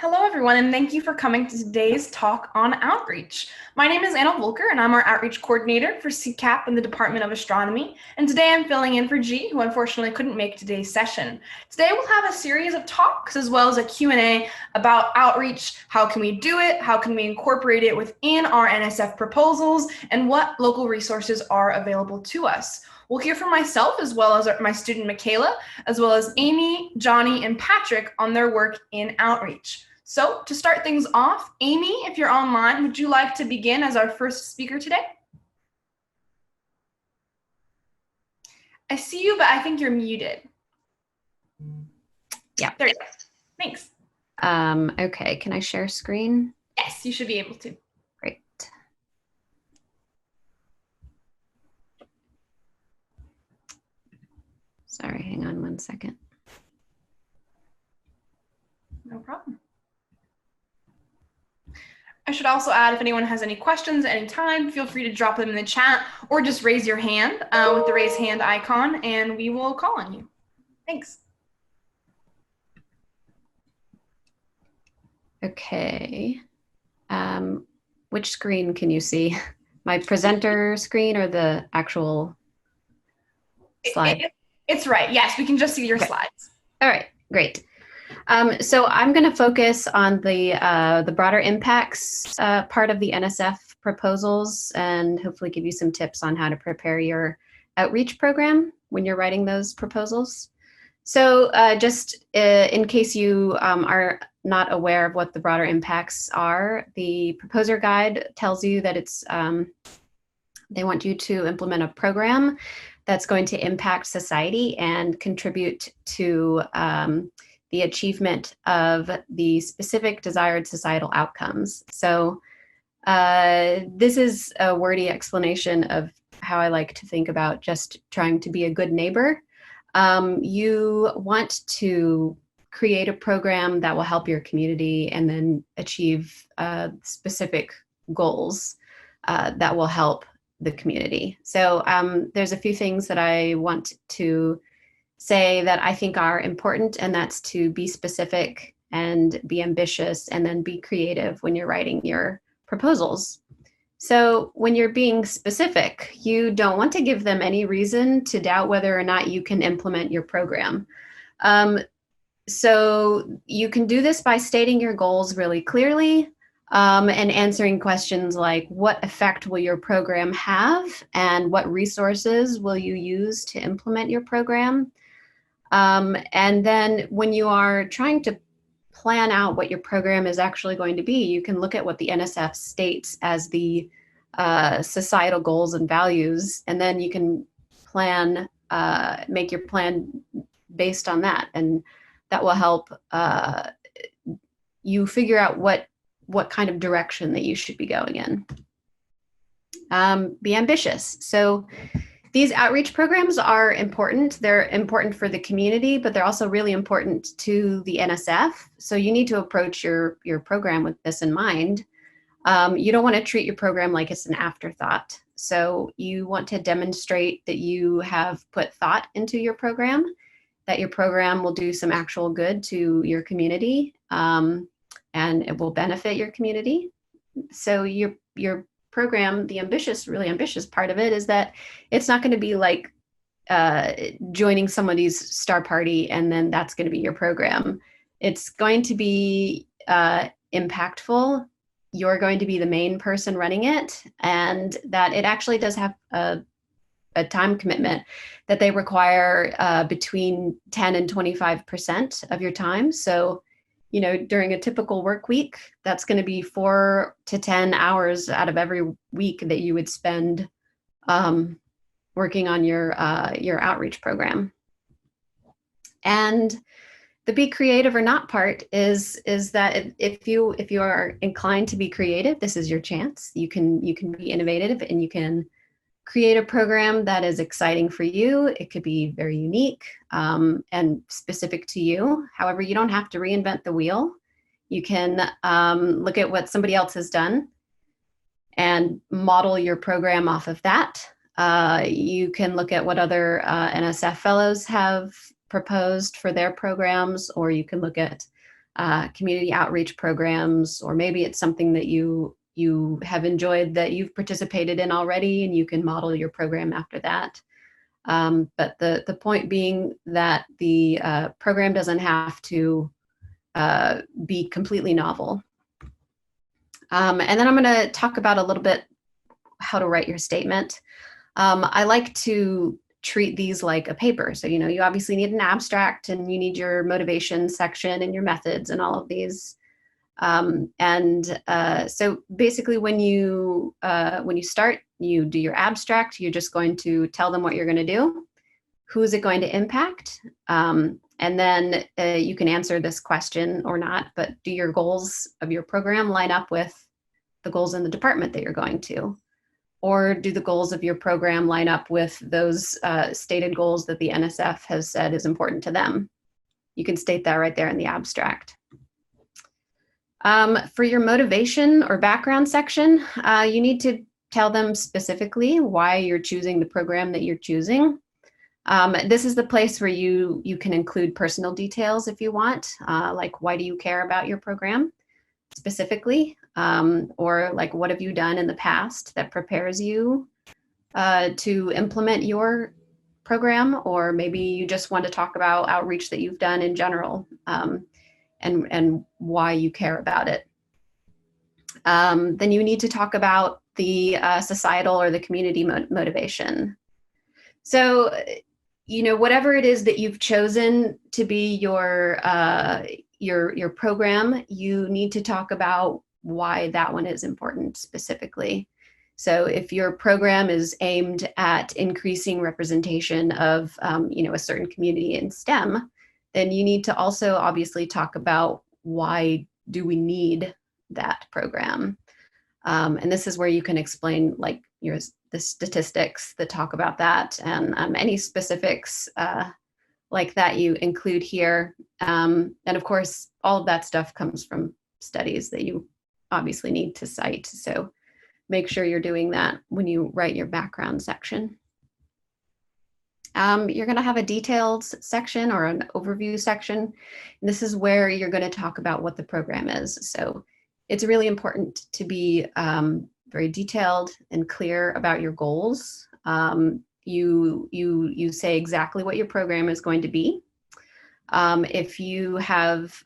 Hello, everyone, and thank you for coming to today's talk on outreach. My name is Anna Volker, and I'm our outreach coordinator for CCAP in the Department of Astronomy. And today I'm filling in for Ji, who unfortunately couldn't make today's session. Today we'll have a series of talks as well as a Q&A about outreach. How can we do it? How can we incorporate it within our NSF proposals? And what local resources are available to us? We'll hear from myself as well as my student Michaela, as well as Amy, Johnny, and Patrick on their work in outreach. So to start things off, Amy, if you're online, would you like to begin as our first speaker today? I see you, but I think you're muted. Yeah. There you go. Thanks. Okay, can I share screen? Yes, you should be able to. Great. Sorry, hang on one second. No problem. I should also add, if anyone has any questions at any time, feel free to drop them in the chat or just raise your hand with the raise hand icon and we will call on you. Thanks. Okay. Which screen can you see? My presenter screen or the actual slide? It's right. Yes, we can just see your slides. All right, great. So I'm going to focus on the broader impacts part of the NSF proposals and hopefully give you some tips on how to prepare your outreach program when you're writing those proposals. So just in case you are not aware of what the broader impacts are, the proposer guide tells you that it's they want you to implement a program that's going to impact society and contribute to the achievement of the specific desired societal outcomes. So this is a wordy explanation of how I like to think about just trying to be a good neighbor. You want to create a program that will help your community and then achieve specific goals that will help the community. So there's a few things that I want to say that I think are important, and that's to be specific and be ambitious and then be creative when you're writing your proposals. So when you're being specific, you don't want to give them any reason to doubt whether or not you can implement your program. So you can do this by stating your goals really clearly and answering questions like, what effect will your program have and what resources will you use to implement your program? And then when you are trying to plan out what your program is actually going to be, you can look at what the NSF states as the societal goals and values, and then you can plan, make your plan based on that. And that will help you figure out what kind of direction that you should be going in. Be ambitious. So these outreach programs are important. They're important for the community, but they're also really important to the NSF. So you need to approach your program with this in mind. You don't want to treat your program like it's an afterthought. So you want to demonstrate that you have put thought into your program, that your program will do some actual good to your community, and it will benefit your community. So your program, the really ambitious part of it is that it's not going to be like joining somebody's star party and then that's going to be your program. It's going to be impactful. You're going to be the main person running it, and that it actually does have a time commitment that they require between 10 and 25% of your time. So you know, during a typical work week, that's going to be 4 to 10 hours out of every week that you would spend working on your outreach program. And the be creative or not part is that if you are inclined to be creative, this is your chance. You can be innovative and you can create a program that is exciting for you. It could be very unique and specific to you. However, you don't have to reinvent the wheel. You can look at what somebody else has done and model your program off of that. You can look at what other NSF fellows have proposed for their programs, or you can look at community outreach programs, or maybe it's something that you have enjoyed that you've participated in already and you can model your program after that. But the point being that the program doesn't have to be completely novel. And then I'm going to talk about a little bit how to write your statement. I like to treat these like a paper. So, you obviously need an abstract and you need your motivation section and your methods and all of these. So basically when you start, you do your abstract, you're just going to tell them what you're going to do, who is it going to impact, and then you can answer this question or not, but do your goals of your program line up with the goals in the department that you're going to? Or do the goals of your program line up with those stated goals that the NSF has said is important to them? You can state that right there in the abstract. For your motivation or background section, you need to tell them specifically why you're choosing the program that you're choosing. This is the place where you can include personal details if you want, like why do you care about your program specifically, or like what have you done in the past that prepares you to implement your program, or maybe you just want to talk about outreach that you've done in general, and why you care about it. Then you need to talk about the societal or the community motivation. So, whatever it is that you've chosen to be your program, you need to talk about why that one is important specifically. So if your program is aimed at increasing representation of, a certain community in STEM, then you need to also obviously talk about why do we need that program. And this is where you can explain like the statistics that talk about that, and any specifics like that you include here. And of course, all of that stuff comes from studies that you obviously need to cite. So make sure you're doing that when you write your background section. You're going to have a details section or an overview section. And this is where you're going to talk about what the program is. So it's really important to be very detailed and clear about your goals. You say exactly what your program is going to be. If you have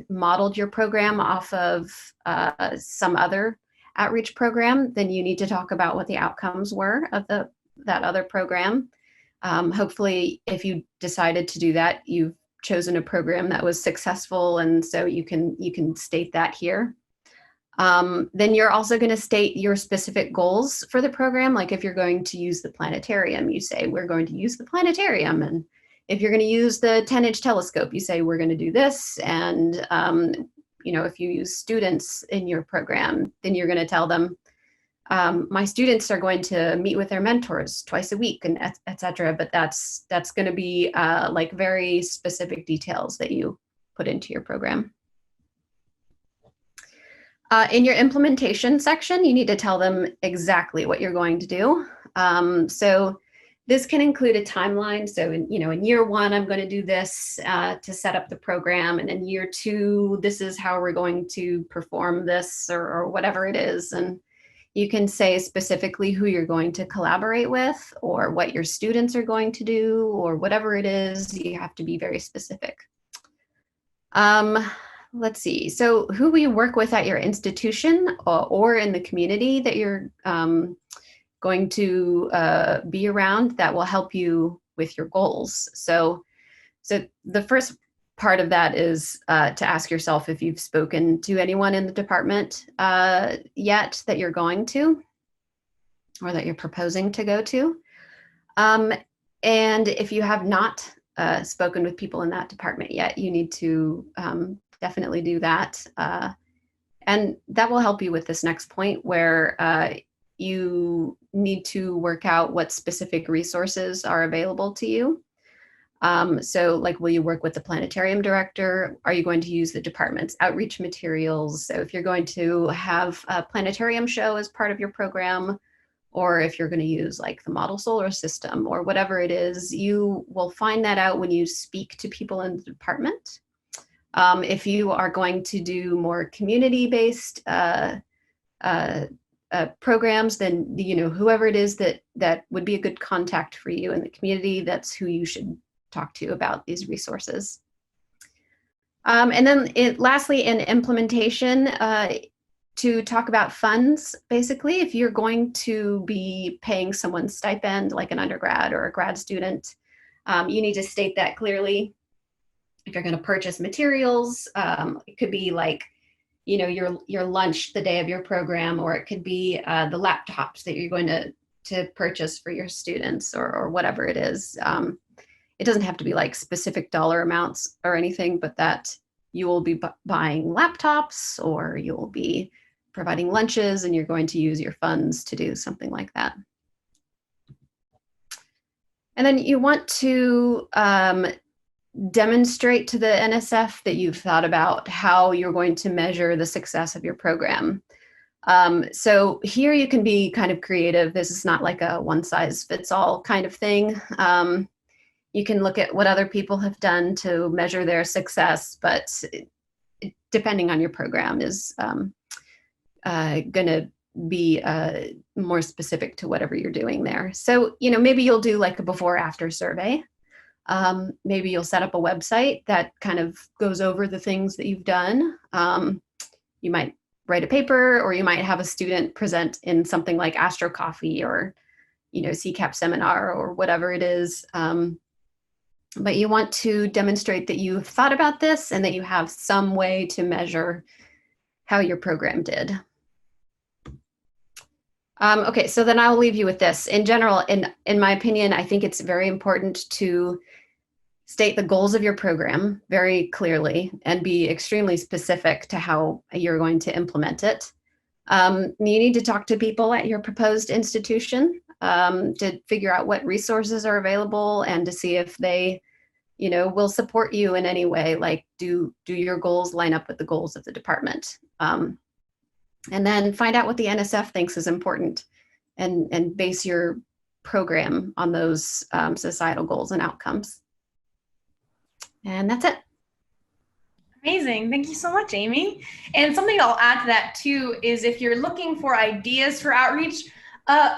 modeled your program off of some other outreach program, then you need to talk about what the outcomes were of that other program. Hopefully, if you decided to do that, you've chosen a program that was successful, and so you can state that here. Then you're also going to state your specific goals for the program. Like if you're going to use the planetarium, you say, we're going to use the planetarium. And if you're going to use the 10-inch telescope, you say, we're going to do this. And, if you use students in your program, then you're going to tell them, my students are going to meet with their mentors twice a week, and et cetera. But that's going to be like very specific details that you put into your program. In your implementation section, you need to tell them exactly what you're going to do. So this can include a timeline. So in year one, I'm going to do this to set up the program. And in year two, this is how we're going to perform this, or whatever it is. And you can say specifically who you're going to collaborate with, or what your students are going to do, or whatever it is. You have to be very specific. Let's see. So who will you work with at your institution or in the community that you're going to be around that will help you with your goals? So the first part of that is to ask yourself if you've spoken to anyone in the department yet that you're going to, or that you're proposing to go to. And if you have not spoken with people in that department yet, you need to definitely do that. And that will help you with this next point, where you need to work out what specific resources are available to you. So like, will you work with the planetarium director? Are you going to use the department's outreach materials? So if you're going to have a planetarium show as part of your program, or if you're going to use like the model solar system or whatever it is, you will find that out when you speak to people in the department. If you are going to do more community-based programs, then whoever it is that would be a good contact for you in the community, that's who you should talk to about these resources. And then lastly, in implementation, to talk about funds, basically, if you're going to be paying someone stipend, like an undergrad or a grad student, you need to state that clearly. If you're going to purchase materials, it could be like, your lunch the day of your program, or it could be the laptops that you're going to purchase for your students, or whatever it is. It doesn't have to be like specific dollar amounts or anything, but that you will be buying laptops, or you will be providing lunches, and you're going to use your funds to do something like that. And then you want to demonstrate to the NSF that you've thought about how you're going to measure the success of your program. So here you can be kind of creative. This is not like a one-size-fits-all kind of thing. You can look at what other people have done to measure their success, but depending on your program is going to be more specific to whatever you're doing there. So, maybe you'll do like a before-after survey. Maybe you'll set up a website that kind of goes over the things that you've done. You might write a paper, or you might have a student present in something like Astro Coffee or, CCAP seminar or whatever it is. But you want to demonstrate that you've thought about this and that you have some way to measure how your program did. Okay, so then I'll leave you with this. In general, in my opinion, I think it's very important to state the goals of your program very clearly and be extremely specific to how you're going to implement it. You need to talk to people at your proposed institution to figure out what resources are available and to see if they, will support you in any way. Like, do your goals line up with the goals of the department? And then find out what the NSF thinks is important and base your program on those societal goals and outcomes. And that's it. Amazing. Thank you so much, Amy. And something I'll add to that too is if you're looking for ideas for outreach,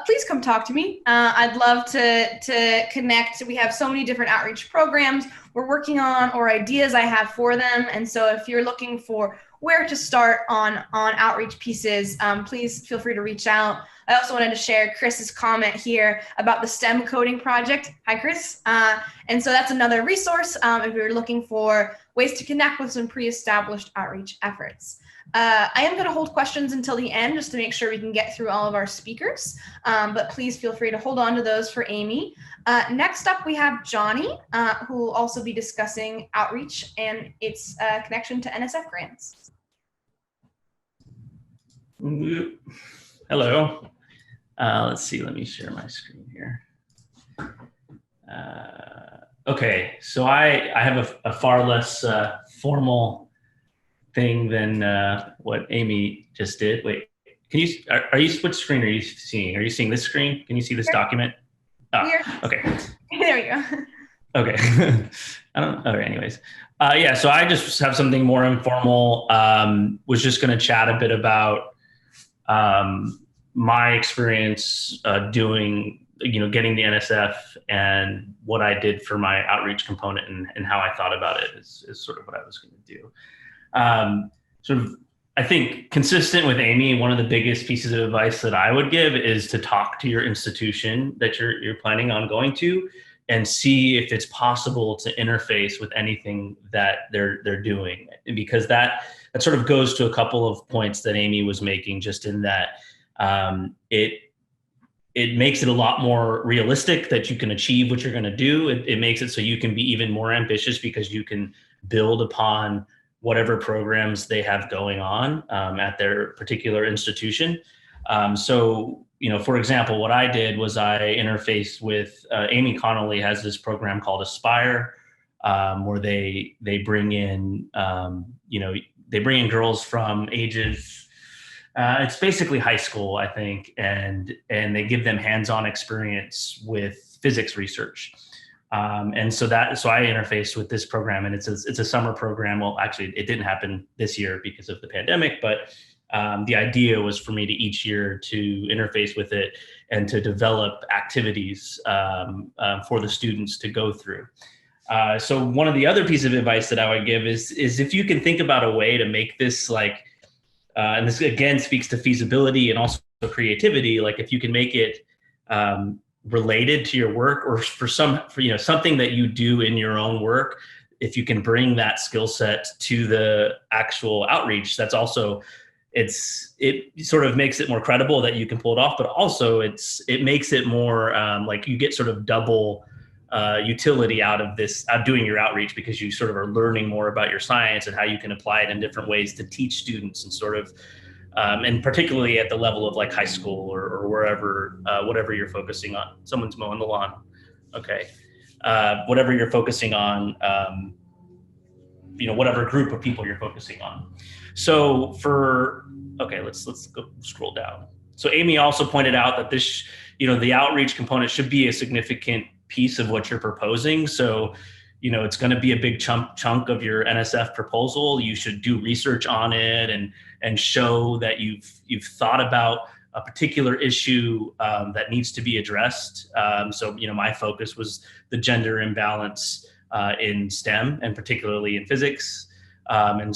please come talk to me. I'd love to connect. We have so many different outreach programs we're working on or ideas I have for them. And so if you're looking for where to start on outreach pieces, please feel free to reach out. I also wanted to share Chris's comment here about the STEM coding project. Hi, Chris. And so that's another resource if you're looking for ways to connect with some pre-established outreach efforts. I am going to hold questions until the end just to make sure we can get through all of our speakers, but please feel free to hold on to those for Amy. Next up, we have Johnny, who will also be discussing outreach and its connection to NSF grants. Hello. Let's see, let me share my screen here. Okay, so I have a far less formal thing than what Amy just did. Wait, can you, which screen are you seeing? Are you seeing this screen? Can you see this document? Oh, okay. There we go. Okay. I don't, okay, anyways. Yeah, so I just have something more informal. Was just gonna chat a bit about my experience doing, getting the NSF and what I did for my outreach component and how I thought about it is sort of what I was going to do. Sort of, I think consistent with Amy, one of the biggest pieces of advice that I would give is to talk to your institution that you're planning on going to and see if it's possible to interface with anything that they're doing, because that sort of goes to a couple of points that Amy was making, just in that it makes it a lot more realistic that you can achieve what you're going to do. It makes it so you can be even more ambitious because you can build upon whatever programs they have going on at their particular institution. So, for example, what I did was I interfaced with Amy Connolly has this program called Aspire, where they bring in, they bring in girls from ages, it's basically high school, I think, and they give them hands-on experience with physics research. And so I interfaced with this program, and it's a summer program. Well, actually, it didn't happen this year because of the pandemic, but the idea was for me to each year to interface with it and to develop activities for the students to go through. So one of the other pieces of advice that I would give is if you can think about a way to make this like, and this again speaks to feasibility and also creativity, like if you can make it related to your work or for something that you do in your own work, if you can bring that skill set to the actual outreach, that's also, it sort of makes it more credible that you can pull it off, but also it makes it more like you get sort of double utility out of doing your outreach, because you sort of are learning more about your science and how you can apply it in different ways to teach students, and sort of and particularly at the level of like high school or wherever, whatever you're focusing on. Someone's mowing the lawn. Okay. Whatever you're focusing on, whatever group of people you're focusing on. So let's go scroll down. So Amy also pointed out that this, the outreach component should be a significant piece of what you're proposing. So, it's going to be a big chunk of your NSF proposal. You should do research on it and show that you've thought about a particular issue that needs to be addressed. So, my focus was the gender imbalance in STEM, and particularly in physics. And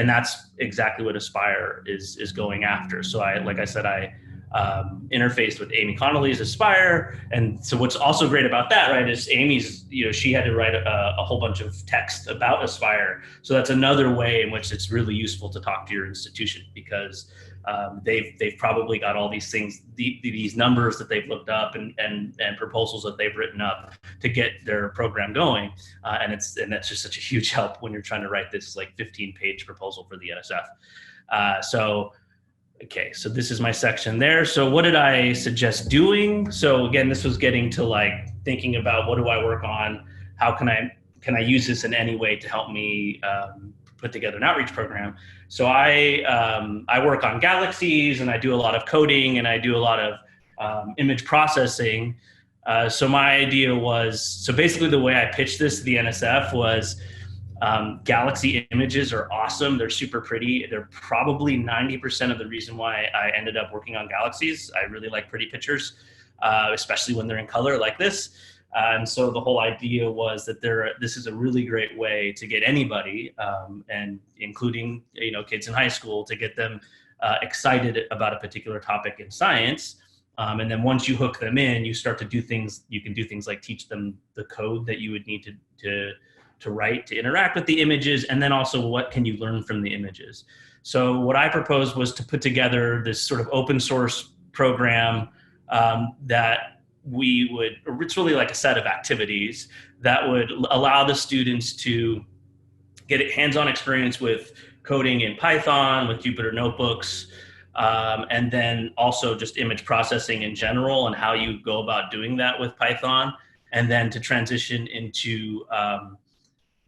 that's exactly what Aspire is going after. So I interfaced with Amy Connolly's Aspire. And so what's also great about that, right, is Amy's, she had to write a whole bunch of text about Aspire. So that's another way in which it's really useful to talk to your institution, because they've probably got all these things, these numbers that they've looked up and proposals that they've written up to get their program going. And that's just such a huge help when you're trying to write this like 15-page proposal for the NSF. Okay, so this is my section there. So what did I suggest doing? So again, this was getting to like thinking about, what do I work on? How can I use this in any way to help me put together an outreach program? So I work on galaxies, and I do a lot of coding, and I do a lot of image processing. So my idea was, so basically the way I pitched this to the NSF was, galaxy images are awesome. They're super pretty. They're probably 90% of the reason why I ended up working on galaxies. I really like pretty pictures, especially when they're in color like this. And so the whole idea was that this is a really great way to get anybody, and including, kids in high school, to get them excited about a particular topic in science. And then once you hook them in, you start to do things. You can do things like teach them the code that you would need to write to interact with the images, and then also what can you learn from the images. So what I proposed was to put together this sort of open source program that it's really like a set of activities that would allow the students to get hands-on experience with coding in Python, with Jupyter Notebooks, and then also just image processing in general and how you go about doing that with Python, and then to transition into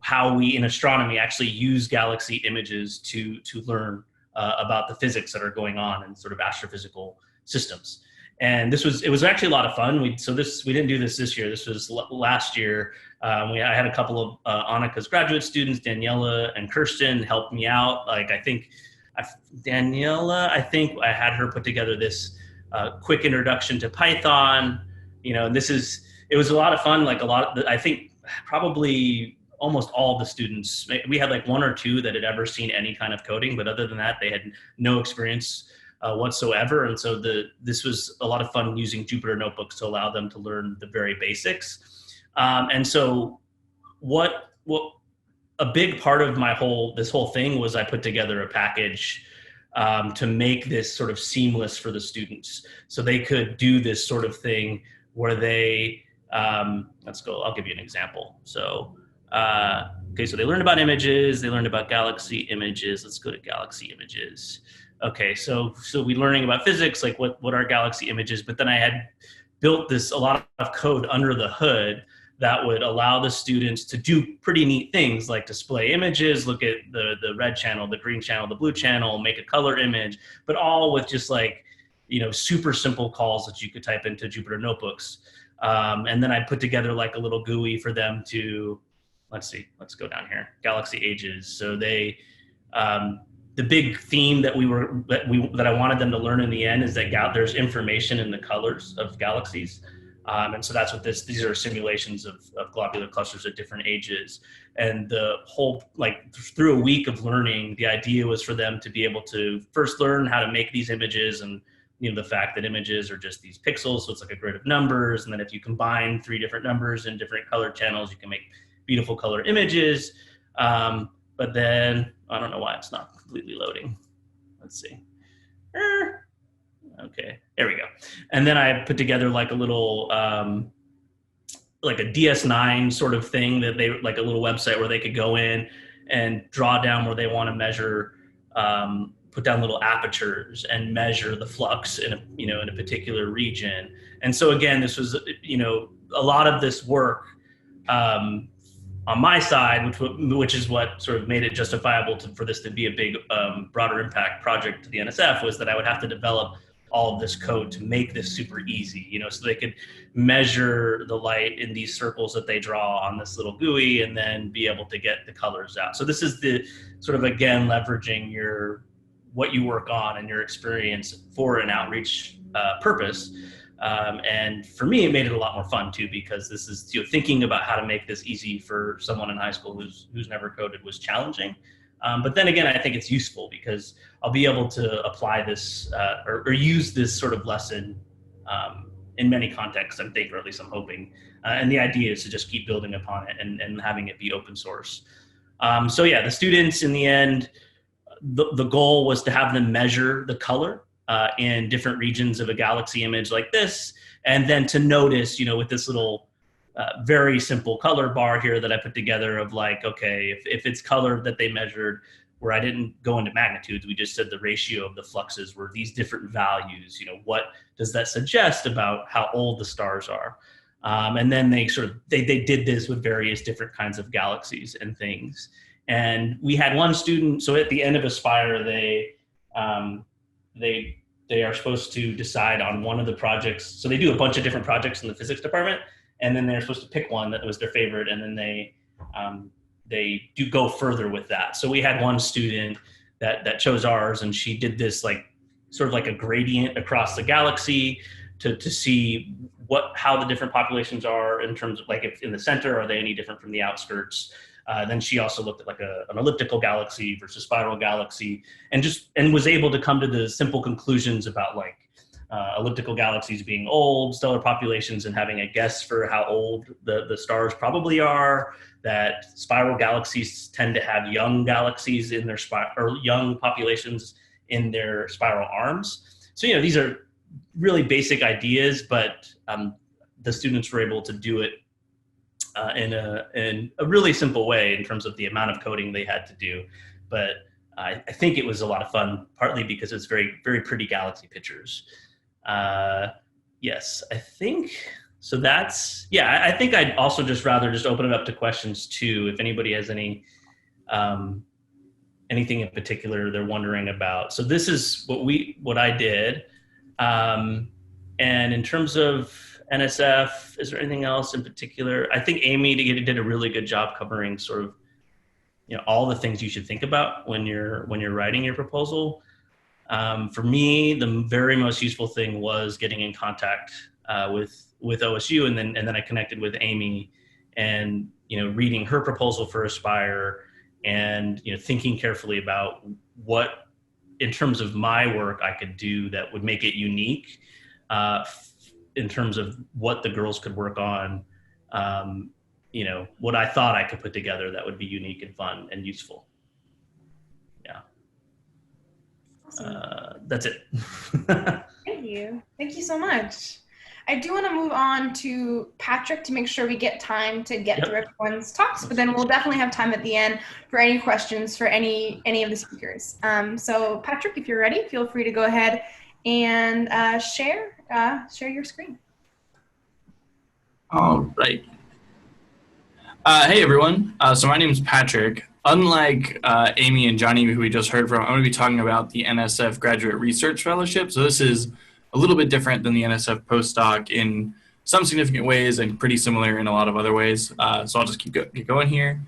how we in astronomy actually use galaxy images to learn about the physics that are going on in sort of astrophysical systems. And it was actually a lot of fun. We didn't do this year. This was last year. I had a couple of Annika's graduate students, Daniela and Kirsten, helped me out. Like Daniela, I think I had her put together this quick introduction to Python. And it was a lot of fun. Like I think probably almost all the students, we had like one or two that had ever seen any kind of coding, but other than that, they had no experience whatsoever. And so this was a lot of fun using Jupyter Notebooks to allow them to learn the very basics. And so what a big part of this whole thing was, I put together a package to make this sort of seamless for the students, so they could do this sort of thing where they, I'll give you an example. So, okay, so they learned about images, they learned about galaxy images. Let's go to galaxy images. Okay, so we're learning about physics, like what are galaxy images, but then I had built a lot of code under the hood that would allow the students to do pretty neat things like display images, look at the red channel, the green channel, the blue channel, make a color image, but all with just like, super simple calls that you could type into Jupyter Notebooks. And then I put together like a little GUI for them to, let's go down here, galaxy ages. So they, the big theme that I wanted them to learn in the end is that there's information in the colors of galaxies. And so that's what these are simulations of globular clusters at different ages. And the whole, like through a week of learning, the idea was for them to be able to first learn how to make these images, and the fact that images are just these pixels, so it's like a grid of numbers. And then if you combine 3 different numbers in different color channels, you can make beautiful color images. But then I don't know why it's not completely loading. Let's see. Okay, there we go. And then I put together like a little, like a DS9 sort of thing that like a little website where they could go in and draw down where they want to measure, put down little apertures and measure the flux in a particular region. And so again, this was, a lot of this work, on my side, which is what sort of made it justifiable for this to be a big, broader impact project to the NSF, was that I would have to develop all of this code to make this super easy, so they could measure the light in these circles that they draw on this little GUI and then be able to get the colors out. So this is the sort of, again, leveraging what you work on and your experience for an outreach purpose. And for me, it made it a lot more fun too, because this is, thinking about how to make this easy for someone in high school who's never coded was challenging. But then again, I think it's useful because I'll be able to apply this or use this sort of lesson in many contexts, I think, or at least I'm hoping. And the idea is to just keep building upon it and having it be open source. So yeah, the students in the end, the goal was to have them measure the color in different regions of a galaxy image like this, and then to notice, with this little very simple color bar here that I put together of like, okay, if it's color that they measured, where I didn't go into magnitudes, we just said the ratio of the fluxes were these different values, what does that suggest about how old the stars are? And then they did this with various different kinds of galaxies and things. And we had one student, so at the end of Aspire, they are supposed to decide on one of the projects. So they do a bunch of different projects in the physics department, and then they're supposed to pick one that was their favorite, and then they do go further with that. So we had one student that chose ours, and she did this like sort of like a gradient across the galaxy to see how the different populations are in terms of, like, if in the center, are they any different from the outskirts? Then she also looked at like an elliptical galaxy versus spiral galaxy, and was able to come to the simple conclusions about like elliptical galaxies being old, stellar populations, and having a guess for how old the stars probably are, that spiral galaxies tend to have young galaxies in their or young populations in their spiral arms. So, these are really basic ideas, but the students were able to do it in a really simple way in terms of the amount of coding they had to do. But I think it was a lot of fun, partly because it's very, very pretty galaxy pictures. Yes, I think, so that's, yeah, I think I'd also rather open it up to questions too, if anybody has anything in particular they're wondering about. So this is what I did. And in terms of NSF, is there anything else in particular? I think Amy did a really good job covering sort of, all the things you should think about when you're writing your proposal. For me, the very most useful thing was getting in contact with OSU, and then I connected with Amy, and reading her proposal for Aspire, and thinking carefully about what, in terms of my work, I could do that would make it unique. In terms of what the girls could work on, what I thought I could put together that would be unique and fun and useful. Yeah. Awesome. That's it. Thank you. Thank you so much. I do want to move on to Patrick to make sure we get time to get through everyone's talks, but then we'll definitely have time at the end for any questions for any of the speakers. So Patrick, if you're ready, feel free to go ahead and share your screen. All right. Hey everyone. So my name is Patrick. Unlike Amy and Johnny, who we just heard from, I'm going to be talking about the NSF Graduate Research Fellowship. So this is a little bit different than the NSF postdoc in some significant ways and pretty similar in a lot of other ways. So I'll just keep going here.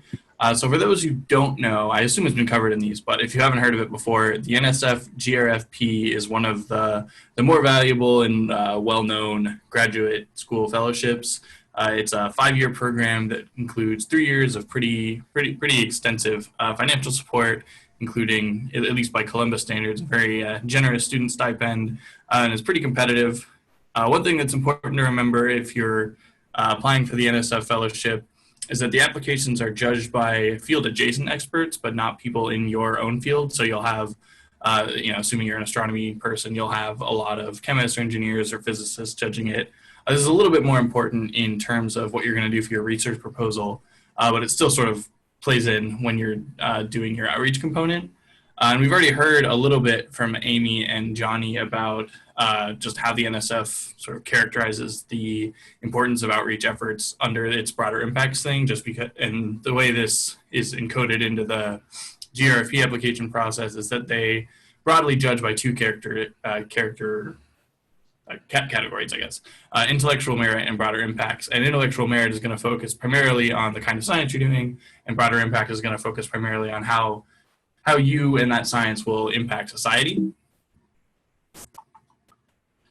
So for those who don't know, I assume it's been covered in these, but if you haven't heard of it before, the NSF GRFP is one of the more valuable and well-known graduate school fellowships. It's a 5-year program that includes 3 years of pretty extensive financial support, including, at least by Columbus standards, a very generous student stipend, and it's pretty competitive. One thing that's important to remember if you're applying for the NSF fellowship is that the applications are judged by field-adjacent experts, but not people in your own field. So you'll have, assuming you're an astronomy person, you'll have a lot of chemists or engineers or physicists judging it. This is a little bit more important in terms of what you're going to do for your research proposal, but it still sort of plays in when you're doing your outreach component. And we've already heard a little bit from Amy and Johnny about just how the NSF sort of characterizes the importance of outreach efforts under its broader impacts thing, just because, and the way this is encoded into the GRFP application process is that they broadly judge by two categories, I guess, intellectual merit and broader impacts. And intellectual merit is going to focus primarily on the kind of science you're doing, and broader impact is going to focus primarily on how you and that science will impact society.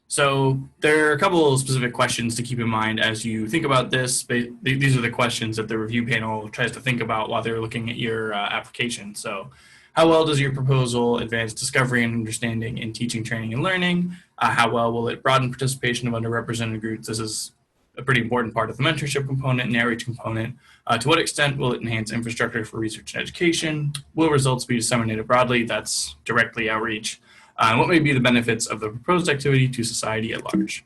So there are a couple of specific questions to keep in mind as you think about this. These are the questions that the review panel tries to think about while they're looking at your application. So how well does your proposal advance discovery and understanding in teaching, training, and learning? How well will it broaden participation of underrepresented groups? This is a pretty important part of the mentorship component and the outreach component. To what extent will it enhance infrastructure for research and education? Will results be disseminated broadly? That's directly outreach. What may be the benefits of the proposed activity to society at large?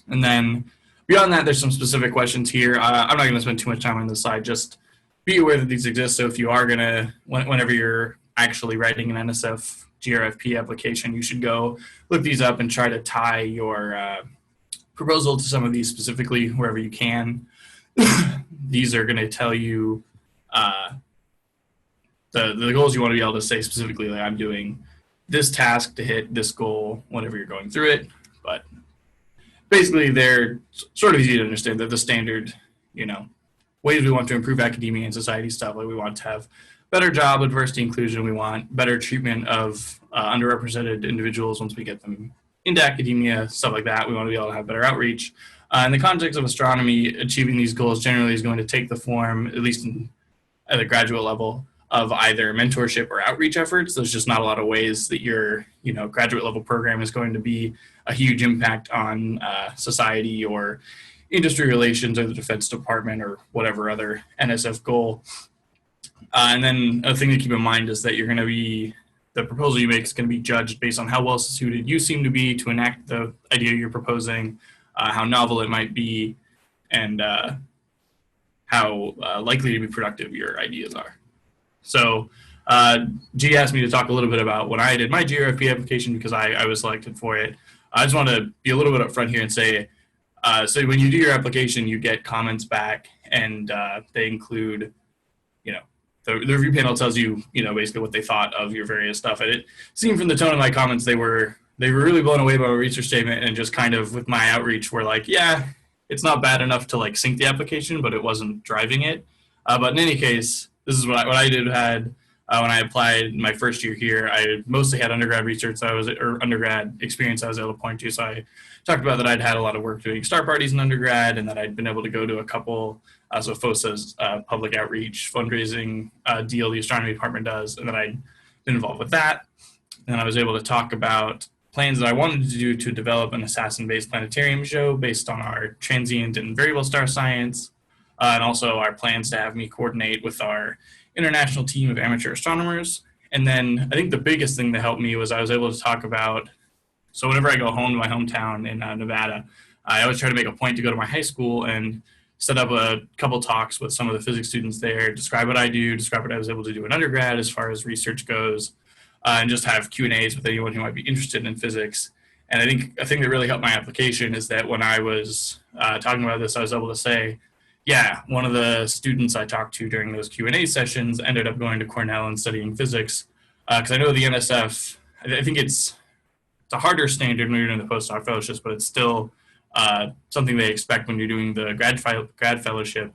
And then beyond that, there's some specific questions here. I'm not going to spend too much time on this slide. Just be aware that these exist. So if you are going to, whenever you're actually writing an NSF GRFP application, you should go look these up and try to tie your proposal to some of these specifically wherever you can. These are going to tell you the goals you want to be able to say specifically, like I'm doing this task to hit this goal whenever you're going through it. But basically they're sort of easy to understand. They're the standard, ways we want to improve academia and society stuff. Like we want to have better job diversity inclusion. We want better treatment of underrepresented individuals once we get them into academia, stuff like that. We want to be able to have better outreach. In the context of astronomy, achieving these goals generally is going to take the form, at least at the graduate level, of either mentorship or outreach efforts. There's just not a lot of ways that your graduate level program is going to be a huge impact on society or industry relations or the Defense Department or whatever other NSF goal. And then a thing to keep in mind is that the proposal you make is going to be judged based on how well suited you seem to be to enact the idea you're proposing, how novel it might be, and how likely to be productive your ideas are. So G asked me to talk a little bit about when I did my GRFP application because I was selected for it. I just want to be a little bit upfront here and say, so when you do your application, you get comments back, and they include, the review panel tells you, basically what they thought of your various stuff. And it seemed from the tone of my comments, they were really blown away by my research statement, and just kind of with my outreach were like, yeah, it's not bad enough to like sync the application, but it wasn't driving it. But in any case, this is what I did when I applied my first year here. I mostly had undergrad research or undergrad experience I was able to point to. So I talked about that I'd had a lot of work doing star parties in undergrad, and that I'd been able to go to a couple, so FOSA's public outreach fundraising deal the astronomy department does, and that I'd been involved with that. And I was able to talk about plans that I wanted to do to develop an assassin-based planetarium show based on our transient and variable star science, and also our plans to have me coordinate with our international team of amateur astronomers. And then I think the biggest thing that helped me was I was able to talk about, so whenever I go home to my hometown in Nevada, I always try to make a point to go to my high school and set up a couple talks with some of the physics students there, describe what I do, describe what I was able to do in undergrad as far as research goes, and just have Q&As with anyone who might be interested in physics. And I think a thing that really helped my application is that when I was talking about this, I was able to say, yeah, one of the students I talked to during those Q&A sessions ended up going to Cornell and studying physics. Because I know the NSF, I think it's a harder standard when you're doing the postdoc fellowships, but it's still something they expect when you're doing the grad fellowship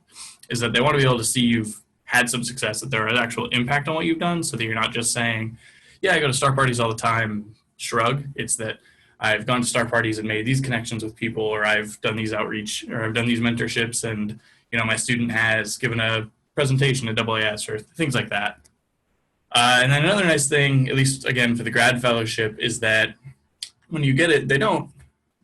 is that they want to be able to see you've had some success, that there is actual impact on what you've done, so that you're not just saying, yeah, I go to star parties all the time, shrug. It's that I've gone to star parties and made these connections with people, or I've done these outreach, or I've done these mentorships, and my student has given a presentation at AAS or things like that. And then another nice thing, at least again for the grad fellowship, is that when you get it, they don't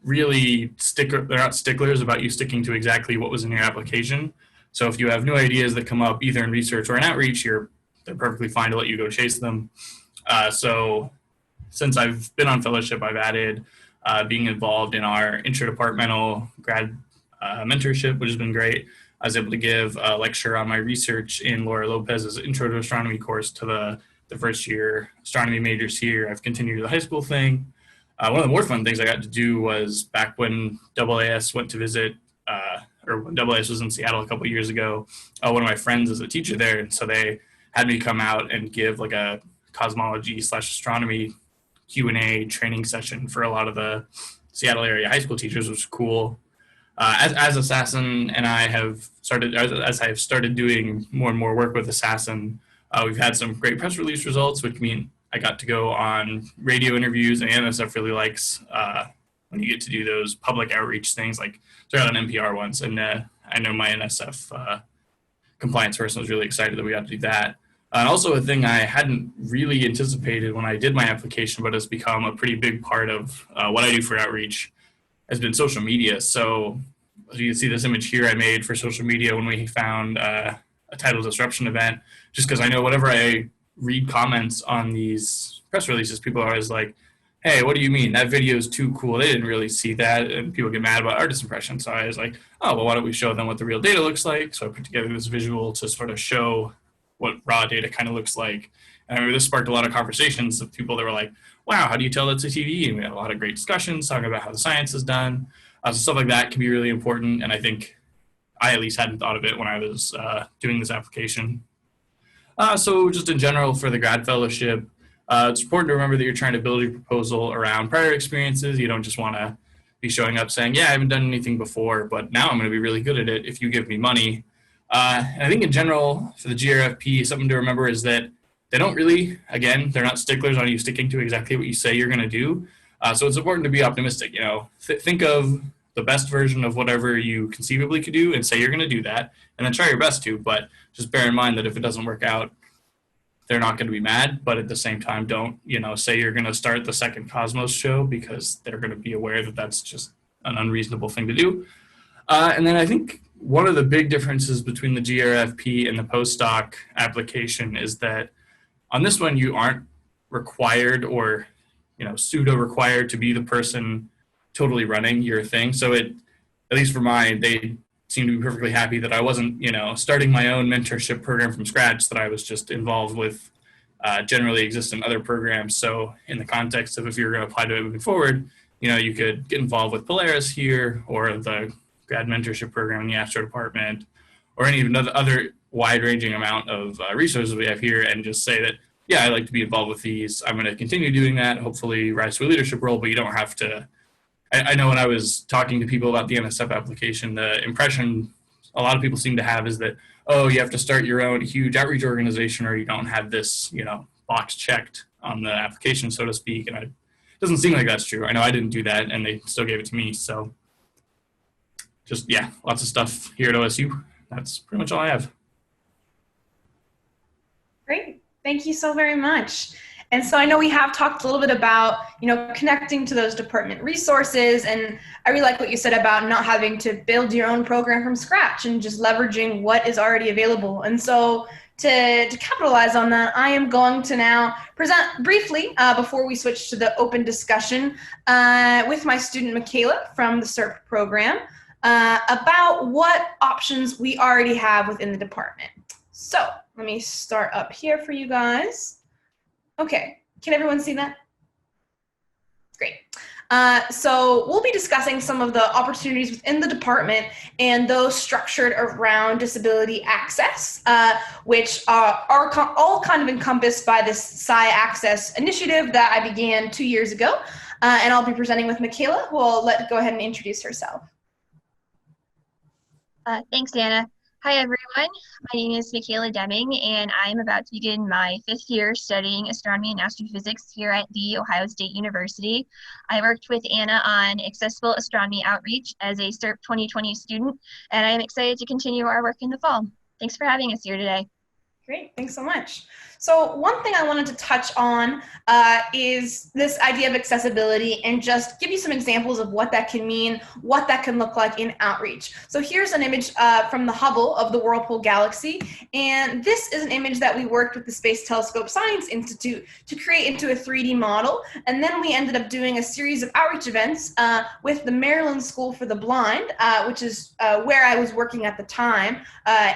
really they're not sticklers about you sticking to exactly what was in your application. So if you have new ideas that come up either in research or in outreach, they're perfectly fine to let you go chase them. So since I've been on fellowship, I've added being involved in our interdepartmental grad mentorship, which has been great. I was able to give a lecture on my research in Laura Lopez's Intro to Astronomy course to the first year astronomy majors here. I've continued the high school thing. One of the more fun things I got to do was back when AAS went to visit, or when AAS was in Seattle a couple of years ago, one of my friends is a teacher there, and so they had me come out and give like a cosmology/astronomy Q&A training session for a lot of the Seattle area high school teachers, which was cool. As Assassin and I have started, as I have started doing more and more work with Assassin, we've had some great press release results, which mean I got to go on radio interviews, and NSF really likes when you get to do those public outreach things, like started on NPR once, and I know my NSF compliance person was really excited that we got to do that. And also a thing I hadn't really anticipated when I did my application, but has become a pretty big part of what I do for outreach, has been social media. So as you can see this image here I made for social media when we found a tidal disruption event, just because I know whenever I read comments on these press releases, people are always like, hey, what do you mean? That video is too cool. They didn't really see that. And people get mad about artist impression. So I was like, oh, well, why don't we show them what the real data looks like? So I put together this visual to sort of show what raw data kind of looks like. And I remember this sparked a lot of conversations of people that were like, wow, how do you tell that's a TV? And we had a lot of great discussions talking about how the science is done. So stuff like that can be really important. And I think I at least hadn't thought of it when I was doing this application. So just in general for the grad fellowship, it's important to remember that you're trying to build your proposal around prior experiences. You don't just want to be showing up saying, yeah, I haven't done anything before, but now I'm going to be really good at it if you give me money. And I think in general for the GRFP, something to remember is that they don't really, again, they're not sticklers on you sticking to exactly what you say you're going to do. So it's important to be optimistic. Think of the best version of whatever you conceivably could do and say you're going to do that, and then try your best to. But just bear in mind that if it doesn't work out, they're not going to be mad. But at the same time, don't say you're going to start the second Cosmos show, because they're going to be aware that that's just an unreasonable thing to do. And then I think one of the big differences between the GRFP and the postdoc application is that on this one, you aren't required or pseudo required to be the person totally running your thing. So at least for mine, they seemed to be perfectly happy that I wasn't starting my own mentorship program from scratch, that I was just involved with generally existing other programs. So in the context of if you're going to apply to it moving forward, you could get involved with Polaris here, or the grad mentorship program in the Astro department, or any other wide-ranging amount of resources we have here, and just say that, yeah, I like to be involved with these. I'm going to continue doing that, hopefully rise to a leadership role, but you don't have to. I know when I was talking to people about the NSF application, the impression a lot of people seem to have is that, oh, you have to start your own huge outreach organization, or you don't have this, box checked on the application, so to speak. And it doesn't seem like that's true. I know I didn't do that, and they still gave it to me. So just, yeah, lots of stuff here at OSU. That's pretty much all I have. Great. Thank you so very much. And so I know we have talked a little bit about, connecting to those department resources. And I really like what you said about not having to build your own program from scratch and just leveraging what is already available. And so to capitalize on that, I am going to now present briefly, before we switch to the open discussion, with my student Michaela from the SERP program, about what options we already have within the department. So let me start up here for you guys. Okay, can everyone see that? Great. So we'll be discussing some of the opportunities within the department and those structured around disability access, which are all kind of encompassed by this SCI Access initiative that I began 2 years ago. And I'll be presenting with Michaela, who I'll let go ahead and introduce herself. Thanks, Anna. Hi, everyone. My name is Michaela Deming, and I'm about to begin my 5th year studying astronomy and astrophysics here at The Ohio State University. I worked with Anna on accessible astronomy outreach as a CERP 2020 student, and I am excited to continue our work in the fall. Thanks for having us here today. Great, thanks so much. So one thing I wanted to touch on is this idea of accessibility and just give you some examples of what that can mean, what that can look like in outreach. So here's an image from the Hubble of the Whirlpool Galaxy, and this is an image that we worked with the Space Telescope Science Institute to create into a 3D model, and then we ended up doing a series of outreach events with the Maryland School for the Blind, which is where I was working at the time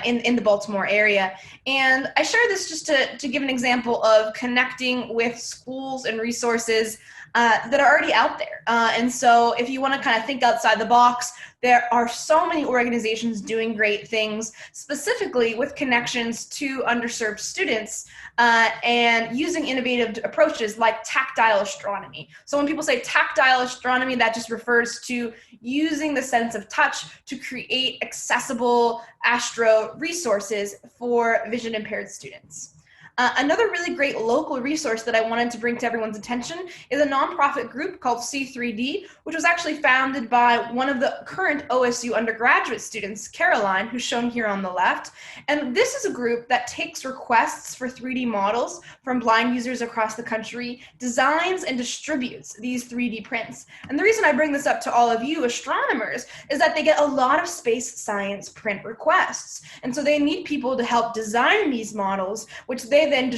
in the Baltimore area. And I share this just to give an example of connecting with schools and resources that are already out there. And so if you want to kind of think outside the box, there are so many organizations doing great things, specifically with connections to underserved students and using innovative approaches like tactile astronomy. So when people say tactile astronomy, that just refers to using the sense of touch to create accessible astro resources for vision impaired students. Another really great local resource that I wanted to bring to everyone's attention is a nonprofit group called C3D, which was actually founded by one of the current OSU undergraduate students, Caroline, who's shown here on the left. And this is a group that takes requests for 3D models from blind users across the country, designs and distributes these 3D prints. And the reason I bring this up to all of you astronomers is that they get a lot of space science print requests. And so they need people to help design these models, which they then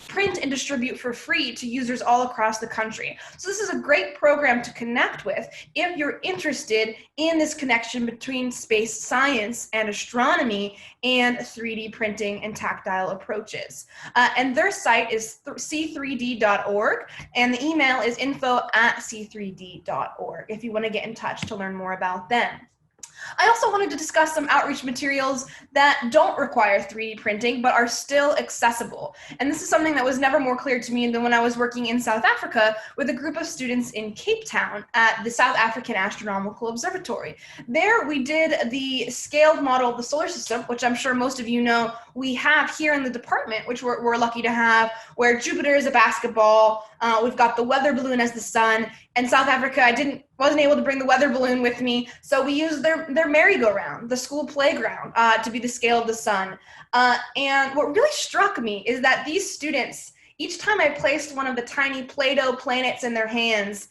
print and distribute for free to users all across the country. So this is a great program to connect with if you're interested in this connection between space science and astronomy and 3D printing and tactile approaches. And their site is c3d.org, and the email is info@c3d.org if you want to get in touch to learn more about them. I also wanted to discuss some outreach materials that don't require 3D printing but are still accessible. And this is something that was never more clear to me than when I was working in South Africa with a group of students in Cape Town at the South African Astronomical Observatory. There we did the scaled model of the solar system, which I'm sure most of you know we have here in the department, which we're lucky to have, where Jupiter is a basketball, we've got the weather balloon as the sun, and South Africa, I wasn't able to bring the weather balloon with me, so we used their merry-go-round, the school playground, to be the scale of the sun. And what really struck me is that these students, each time I placed one of the tiny Play-Doh planets in their hands,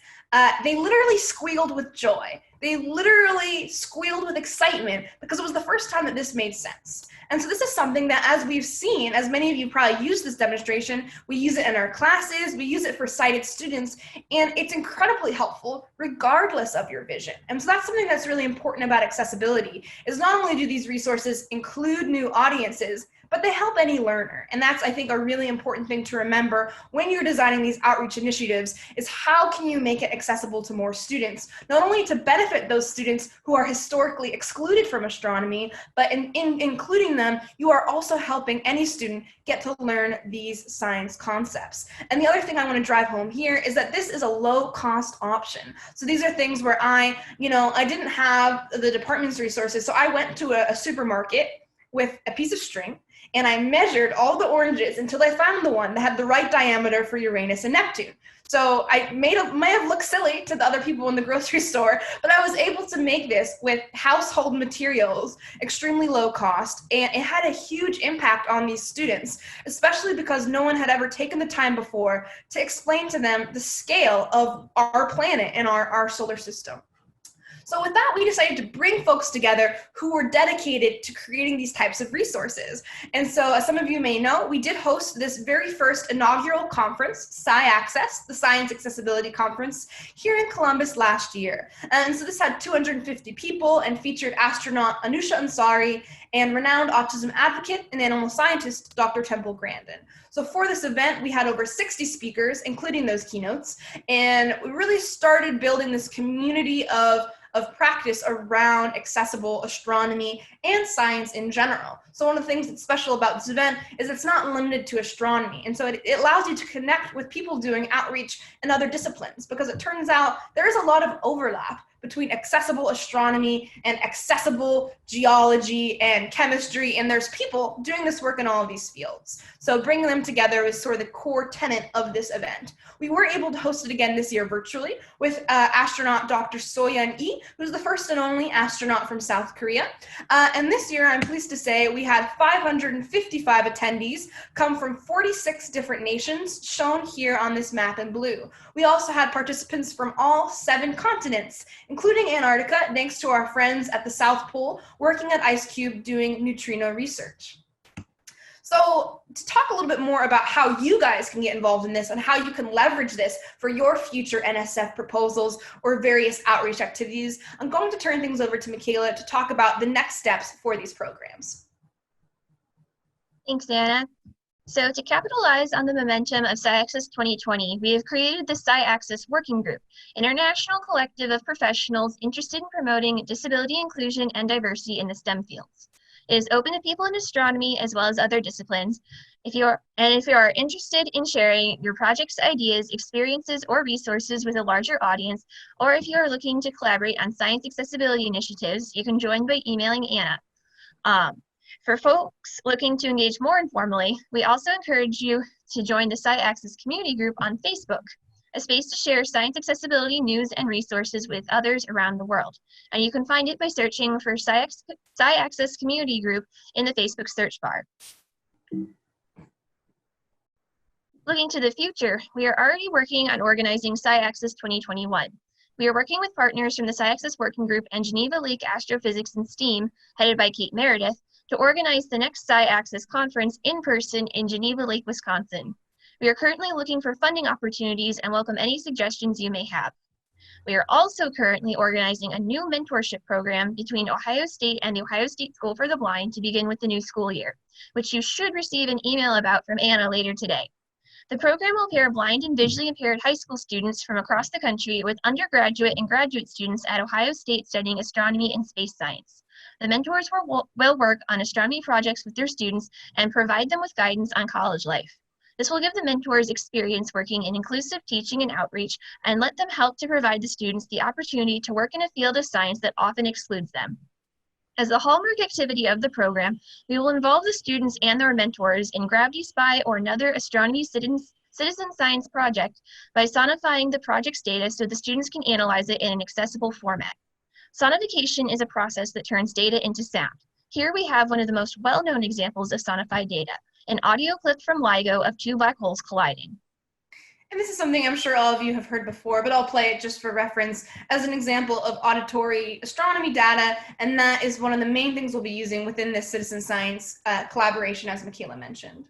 they literally squealed with joy. They literally squealed with excitement because it was the first time that this made sense. And so this is something that, as we've seen, as many of you probably use this demonstration, we use it in our classes, we use it for sighted students, and it's incredibly helpful regardless of your vision. And so that's something that's really important about accessibility, is not only do these resources include new audiences, but they help any learner. And that's, I think, a really important thing to remember when you're designing these outreach initiatives, is how can you make it accessible to more students, not only to benefit those students who are historically excluded from astronomy, but in including them, you are also helping any student get to learn these science concepts. And the other thing I want to drive home here is that this is a low-cost option. So these are things where I didn't have the department's resources, so I went to a supermarket with a piece of string, and I measured all the oranges until I found the one that had the right diameter for Uranus and Neptune. So I may have looked silly to the other people in the grocery store, but I was able to make this with household materials, extremely low cost, and it had a huge impact on these students, especially because no one had ever taken the time before to explain to them the scale of our planet and our solar system. So with that, we decided to bring folks together who were dedicated to creating these types of resources. And so, as some of you may know, we did host this very first inaugural conference, SciAccess, the Science Accessibility Conference, here in Columbus last year. And so this had 250 people and featured astronaut Anusha Ansari and renowned autism advocate and animal scientist, Dr. Temple Grandin. So for this event, we had over 60 speakers, including those keynotes, and we really started building this community of of practice around accessible astronomy and science in general. So one of the things that's special about this event is it's not limited to astronomy. And so it allows you to connect with people doing outreach in other disciplines, because it turns out there is a lot of overlap between accessible astronomy and accessible geology and chemistry, and there's people doing this work in all of these fields. So bringing them together is sort of the core tenet of this event. We were able to host it again this year virtually with astronaut Dr. Soyeon Lee, who's the first and only astronaut from South Korea. And this year, I'm pleased to say, we had 555 attendees come from 46 different nations, shown here on this map in blue. We also had participants from all 7 continents, including Antarctica, thanks to our friends at the South Pole working at IceCube doing neutrino research. So to talk a little bit more about how you guys can get involved in this and how you can leverage this for your future NSF proposals or various outreach activities, I'm going to turn things over to Michaela to talk about the next steps for these programs. Thanks, Anna. So to capitalize on the momentum of SciAccess 2020, we have created the SciAccess Working Group, an international collective of professionals interested in promoting disability inclusion and diversity in the STEM fields. It is open to people in astronomy as well as other disciplines. If you are interested in sharing your project's ideas, experiences, or resources with a larger audience, or if you are looking to collaborate on science accessibility initiatives, you can join by emailing Anna. For folks looking to engage more informally, we also encourage you to join the SciAccess community group on Facebook, a space to share science accessibility news and resources with others around the world. And you can find it by searching for SciAccess community group in the Facebook search bar. Looking to the future, we are already working on organizing SciAccess 2021. We are working with partners from the SciAccess Working Group and Geneva Lake Astrophysics and STEAM, headed by Kate Meredith, to organize the next SciAccess conference in person in Geneva Lake, Wisconsin. We are currently looking for funding opportunities and welcome any suggestions you may have. We are also currently organizing a new mentorship program between Ohio State and the Ohio State School for the Blind to begin with the new school year, which you should receive an email about from Anna later today. The program will pair blind and visually impaired high school students from across the country with undergraduate and graduate students at Ohio State studying astronomy and space science. The mentors will work on astronomy projects with their students and provide them with guidance on college life. This will give the mentors experience working in inclusive teaching and outreach and let them help to provide the students the opportunity to work in a field of science that often excludes them. As the hallmark activity of the program, we will involve the students and their mentors in Gravity Spy or another astronomy citizen science project by sonifying the project's data so the students can analyze it in an accessible format. Sonification is a process that turns data into sound. Here we have one of the most well-known examples of sonified data, an audio clip from LIGO of 2 black holes colliding. And this is something I'm sure all of you have heard before, but I'll play it just for reference as an example of auditory astronomy data, and that is one of the main things we'll be using within this citizen science collaboration, as Michaela mentioned.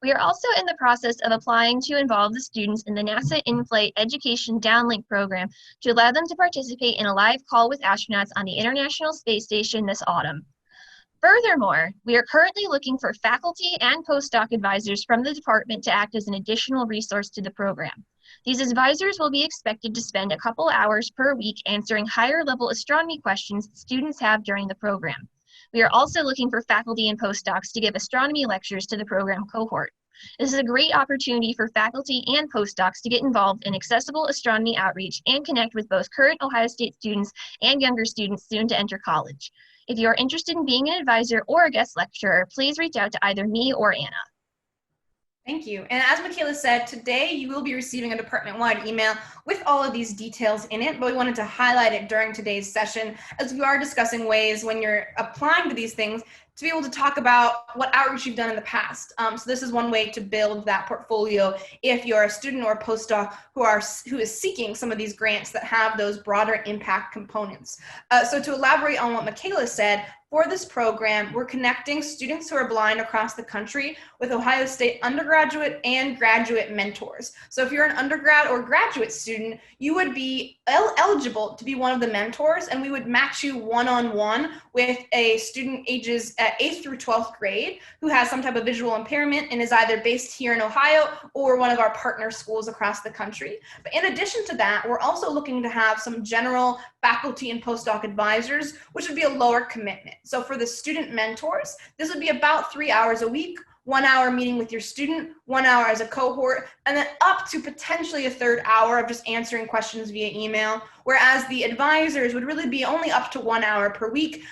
We are also in the process of applying to involve the students in the NASA In-Flight Education Downlink program to allow them to participate in a live call with astronauts on the International Space Station this autumn. Furthermore, we are currently looking for faculty and postdoc advisors from the department to act as an additional resource to the program. These advisors will be expected to spend a couple hours per week answering higher-level astronomy questions students have during the program. We are also looking for faculty and postdocs to give astronomy lectures to the program cohort. This is a great opportunity for faculty and postdocs to get involved in accessible astronomy outreach and connect with both current Ohio State students and younger students soon to enter college. If you are interested in being an advisor or a guest lecturer, please reach out to either me or Anna. Thank you. And as Michaela said, today you will be receiving a department-wide email with all of these details in it, but we wanted to highlight it during today's session as we are discussing ways when you're applying to these things to be able to talk about what outreach you've done in the past. So this is one way to build that portfolio if you're a student or a postdoc who is seeking some of these grants that have those broader impact components. So to elaborate on what Michaela said, For this program, we're connecting students who are blind across the country with Ohio State undergraduate and graduate mentors. So if you're an undergrad or graduate student, you would be eligible to be one of the mentors, and we would match you one-on-one with a student ages 8th through 12th grade who has some type of visual impairment and is either based here in Ohio or one of our partner schools across the country. But in addition to that, we're also looking to have some general faculty and postdoc advisors, which would be a lower commitment. So for the student mentors, this would be about 3 hours a week, 1 hour meeting with your student, 1 hour as a cohort, and then up to potentially a third hour of just answering questions via email. Whereas the advisors would really be only up to 1 hour per week,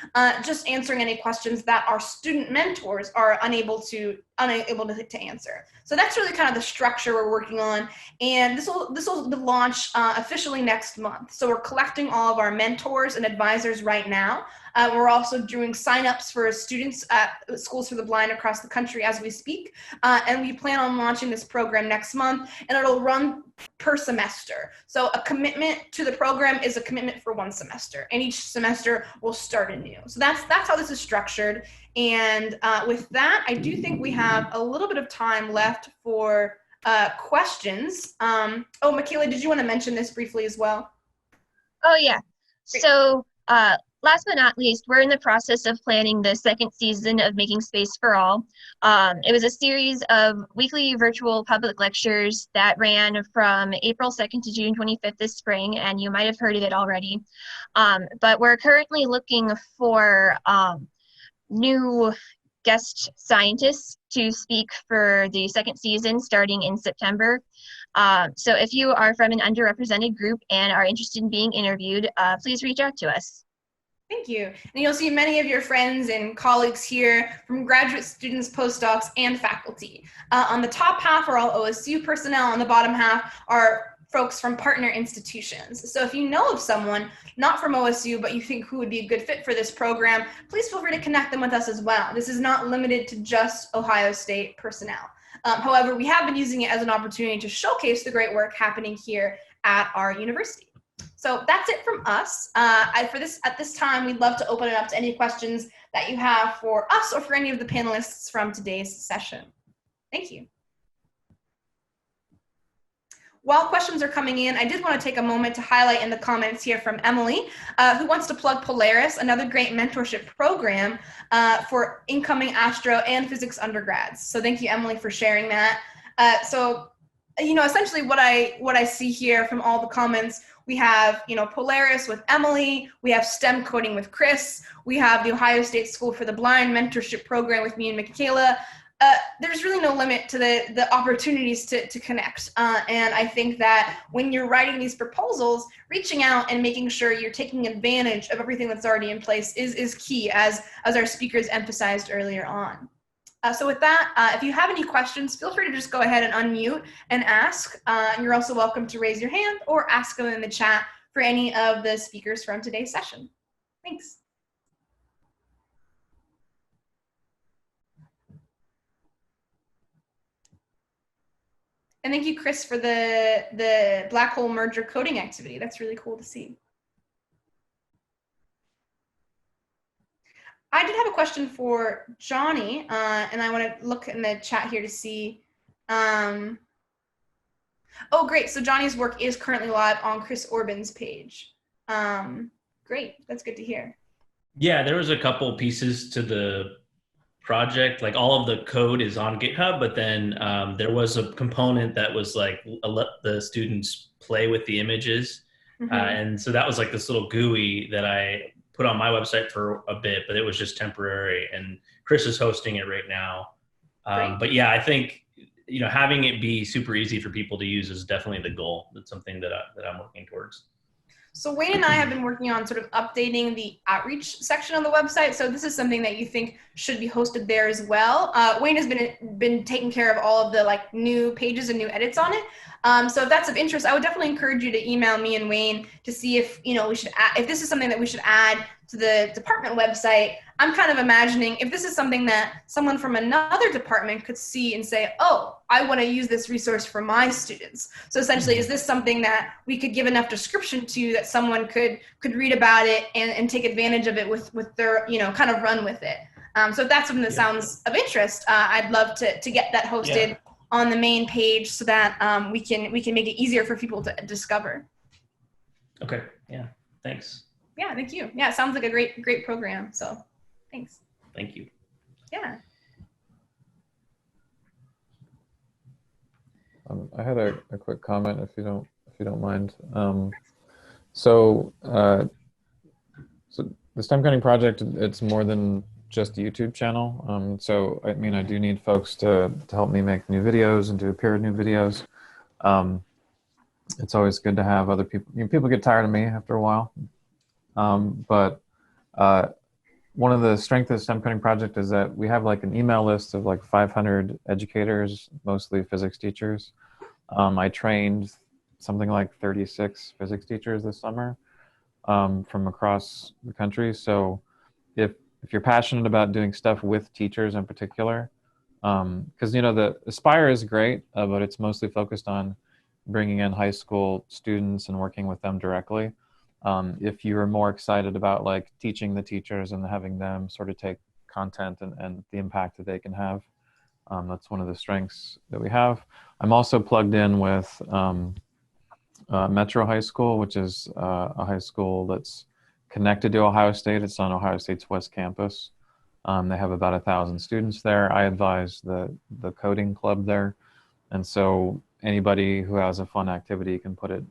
just answering any questions that our student mentors are unable to answer. So that's really kind of the structure we're working on, and this will launch officially next month. So we're collecting all of our mentors and advisors right now. We're also doing signups for students at schools for the blind across the country as we speak, and we plan on launching this program next month, and it'll run per semester. So a commitment to the program is a commitment for 1 semester, and each semester will start anew. So that's how this is structured. And with that, I do think we have a little bit of time left for questions. Oh, Michaela, did you want to mention this briefly as well? Oh, yeah. Great. So last but not least, we're in the process of planning the second season of Making Space for All. It was a series of weekly virtual public lectures that ran from April 2nd to June 25th this spring, and you might have heard of it already. But we're currently looking for new guest scientists to speak for the second season starting in September. So if you are from an underrepresented group and are interested in being interviewed, please reach out to us. Thank you. And you'll see many of your friends and colleagues here from graduate students, postdocs, and faculty. On the top half are all OSU personnel. On the bottom half are folks from partner institutions. So if you know of someone not from OSU, but you think who would be a good fit for this program, please feel free to connect them with us as well. This is not limited to just Ohio State personnel. However, we have been using it as an opportunity to showcase the great work happening here at our university. So that's it from us. At this time, we'd love to open it up to any questions that you have for us or for any of the panelists from today's session. Thank you. While questions are coming in, I did want to take a moment to highlight in the comments here from Emily, who wants to plug Polaris, another great mentorship program for incoming astro and physics undergrads. So thank you, Emily, for sharing that. So, essentially what I see here from all the comments, we have, Polaris with Emily, we have STEM coding with Chris, we have the Ohio State School for the Blind mentorship program with me and Michaela. There's really no limit to the opportunities to connect. And I think that when you're writing these proposals, reaching out and making sure you're taking advantage of everything that's already in place is key, as our speakers emphasized earlier on. So with that, if you have any questions, feel free to just go ahead and unmute and ask. You're also welcome to raise your hand or ask them in the chat for any of the speakers from today's session. Thanks. And thank you, Chris, for the black hole merger coding activity. That's really cool to see. I did have a question for Johnny, and I want to look in the chat here to see. Oh, great. So Johnny's work is currently live on Chris Orban's page. Great. That's good to hear. Yeah, there was a couple pieces to the project. Like all of the code is on GitHub, but then there was a component that was like let the students play with the images. Mm-hmm. And so that was like this little GUI that I put on my website for a bit, but it was just temporary, and Chris is hosting it right now. But yeah, I think, having it be super easy for people to use is definitely the goal. That's something that I'm working towards. So Wayne and I have been working on sort of updating the outreach section on the website. So this is something that you think should be hosted there as well. Wayne has been taking care of all of the new pages and new edits on it. So if that's of interest, I would definitely encourage you to email me and Wayne to see if, we should add, if this is something that we should add to the department website. I'm kind of imagining if this is something that someone from another department could see and say, oh, I want to use this resource for my students. So essentially, is this something that we could give enough description to that someone could read about it and take advantage of it with their, kind of run with it. So if that's something that sounds of interest, I'd love to get that hosted on the main page so that we can make it easier for people to discover. Okay. Yeah. Thanks. Yeah. Thank you. Yeah. It sounds like a great program. So thanks. Thank you. Yeah. I had a quick comment, if you don't mind. So the STEM Coding Project, it's more than just a YouTube channel. So I mean, I do need folks to help me make new videos and do peer-reviewed new videos. It's always good to have other people. People get tired of me after a while. But one of the strengths of the STEM Coding Project is that we have like an email list of like 500 educators, mostly physics teachers. I trained something like 36 physics teachers this summer from across the country. So if you're passionate about doing stuff with teachers in particular, because the Aspire is great, but it's mostly focused on bringing in high school students and working with them directly. If you're more excited about like teaching the teachers and having them sort of take content and the impact that they can have, that's one of the strengths that we have. I'm also plugged in with Metro High School, which is a high school that's connected to Ohio State. It's on Ohio State's West Campus. They have about 1,000 students there. I advise the coding club there. And so anybody who has a fun activity can put it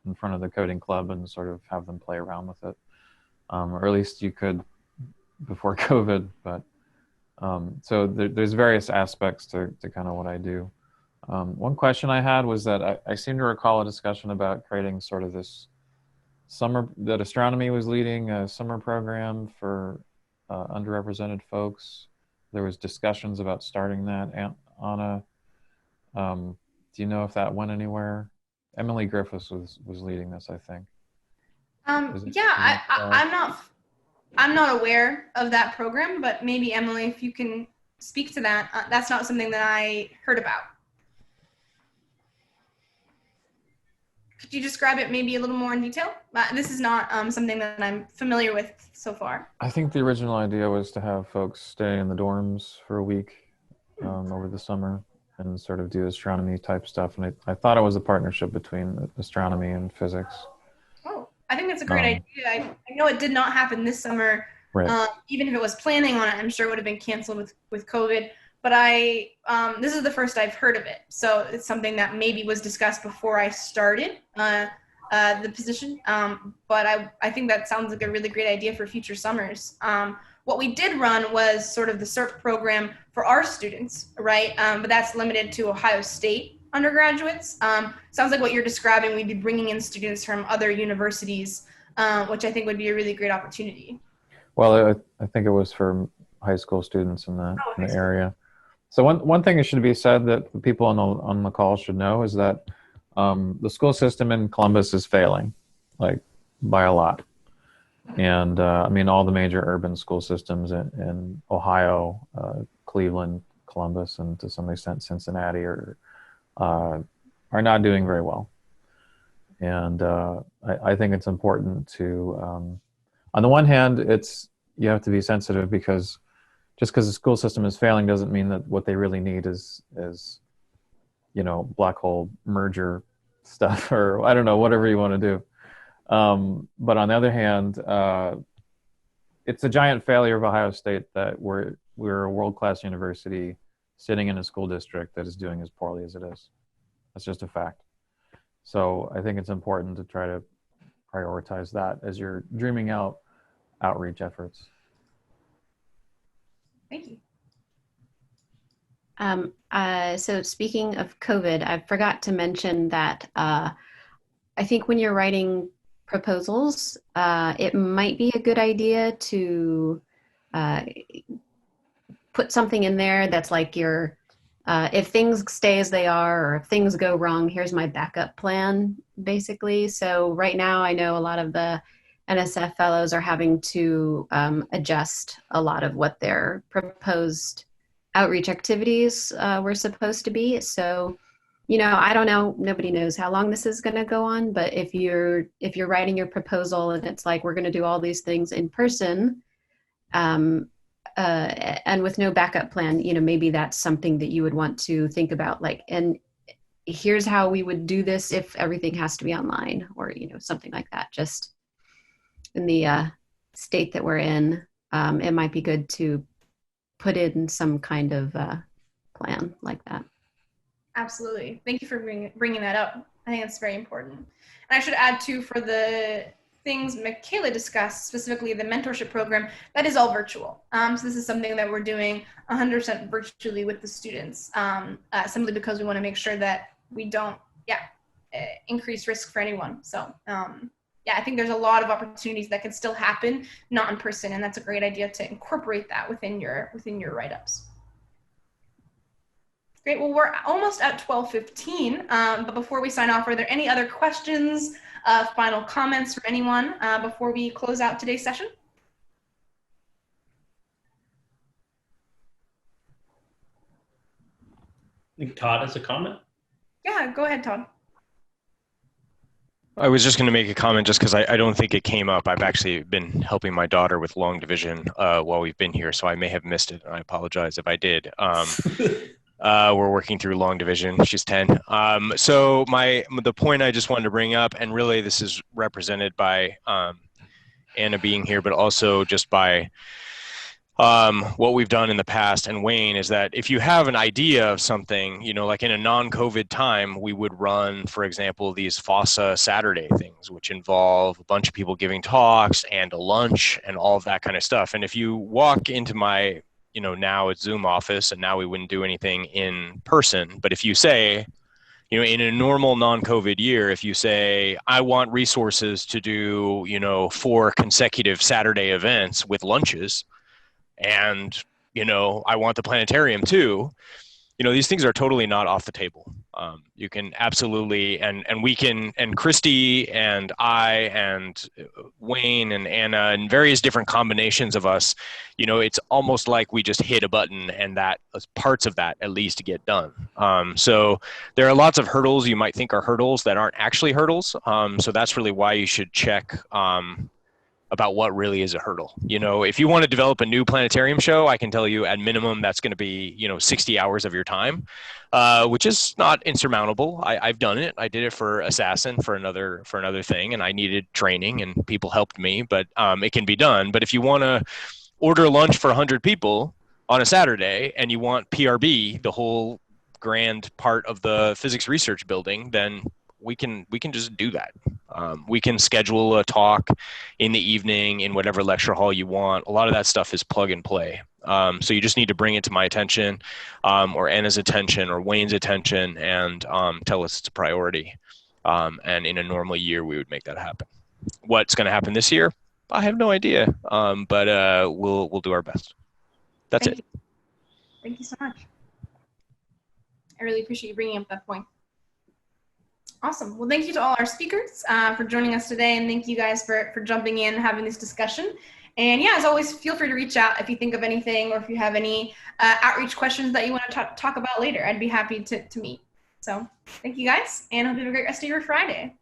in front of the coding club and sort of have them play around with it. Or at least you could before COVID. But so there's various aspects to kind of what I do. One question I had was that I seem to recall a discussion about creating sort of this summer, that astronomy was leading a summer program for underrepresented folks. There was discussions about starting that. Anna, do you know if that went anywhere? Emily Griffiths was leading this, I think. Yeah, I'm not aware of that program, but maybe Emily, if you can speak to that. That's not something that I heard about. Could you describe it maybe a little more in detail? This is not something that I'm familiar with so far. I think the original idea was to have folks stay in the dorms for a week over the summer and sort of do astronomy type stuff. And I thought it was a partnership between astronomy and physics. Oh, I think that's a great idea. I know it did not happen this summer. Right. Even if it was planning on it, I'm sure it would have been canceled with COVID. But this is the first I've heard of it. So it's something that maybe was discussed before I started the position. But I think that sounds like a really great idea for future summers. What we did run was sort of the CERP program for our students, right? But that's limited to Ohio State undergraduates. Sounds like what you're describing, we'd be bringing in students from other universities, which I think would be a really great opportunity. Well, I think it was for high school students in the area. So one thing that should be said that the people on the call should know is that the school system in Columbus is failing, like by a lot. And I mean, all the major urban school systems in Ohio, Cleveland, Columbus, and to some extent Cincinnati are not doing very well. And I think it's important to, on the one hand, you have to be sensitive because just because the school system is failing doesn't mean that what they really need is black hole merger stuff, or I don't know, whatever you want to do. But on the other hand, it's a giant failure of Ohio State that we're a world-class university sitting in a school district that is doing as poorly as it is. That's just a fact. So I think it's important to try to prioritize that as you're dreaming out outreach efforts. Thank you. So speaking of COVID, I forgot to mention that I think when you're writing proposals, it might be a good idea to put something in there that's like your if things stay as they are, or if things go wrong, here's my backup plan, basically. So right now, I know a lot of the NSF fellows are having to adjust a lot of what their proposed outreach activities were supposed to be. So, I don't know, nobody knows how long this is going to go on, but if you're writing your proposal and it's like, we're going to do all these things in person, and with no backup plan, maybe that's something that you would want to think about, like, and here's how we would do this if everything has to be online, or, something like that. Just in the state that we're in, it might be good to put in some kind of plan like that. Absolutely. Thank you for bringing that up. I think that's very important. And I should add too, for the things Michaela discussed, specifically the mentorship program, that is all virtual. So this is something that we're doing 100% virtually with the students, simply because we want to make sure that we don't, increase risk for anyone. So I think there's a lot of opportunities that can still happen, not in person, and that's a great idea to incorporate that within your write-ups. Great. Well, we're almost at 12:15, but before we sign off, are there any other questions, final comments from anyone before we close out today's session? I think Todd has a comment. Yeah, go ahead, Todd. I was just going to make a comment just because I don't think it came up. I've actually been helping my daughter with long division while we've been here, so I may have missed it. I apologize if I did. We're working through long division. She's 10. So the point I just wanted to bring up, and really this is represented by Anna being here, but also just by what we've done in the past, and Wayne, is that if you have an idea of something, like in a non-COVID time, we would run, for example, these FOSSA Saturday things, which involve a bunch of people giving talks and a lunch and all of that kind of stuff. And if you walk into my, now it's Zoom office, and now we wouldn't do anything in person, but if you say, in a normal non-COVID year, if you say, I want resources to do, 4 consecutive Saturday events with lunches, and, I want the planetarium too, these things are totally not off the table. You can absolutely, and we can, and Christy and I and Wayne and Anna and various different combinations of us, it's almost like we just hit a button and that parts of that at least get done. So there are lots of hurdles you might think are hurdles that aren't actually hurdles. So that's really why you should check about what really is a hurdle. If you want to develop a new planetarium show, I can tell you at minimum that's going to be 60 hours of your time, which is not insurmountable. I've done it. I did it for Assassin for another thing, and I needed training and people helped me, but it can be done. But if you want to order lunch for 100 people on a Saturday and you want PRB, the whole grand part of the physics research building, then we can just do that. We can schedule a talk in the evening in whatever lecture hall you want. A lot of that stuff is plug and play. So you just need to bring it to my attention, or Anna's attention, or Wayne's attention, and tell us it's a priority. And in a normal year, we would make that happen. What's going to happen this year? I have no idea, but we'll do our best. That's it. Thank you so much. I really appreciate you bringing up that point. Awesome. Well, thank you to all our speakers for joining us today, and thank you guys for jumping in and having this discussion. And as always, feel free to reach out if you think of anything, or if you have any outreach questions that you want to talk about later. I'd be happy to meet. So thank you guys, and hope you have a great rest of your Friday.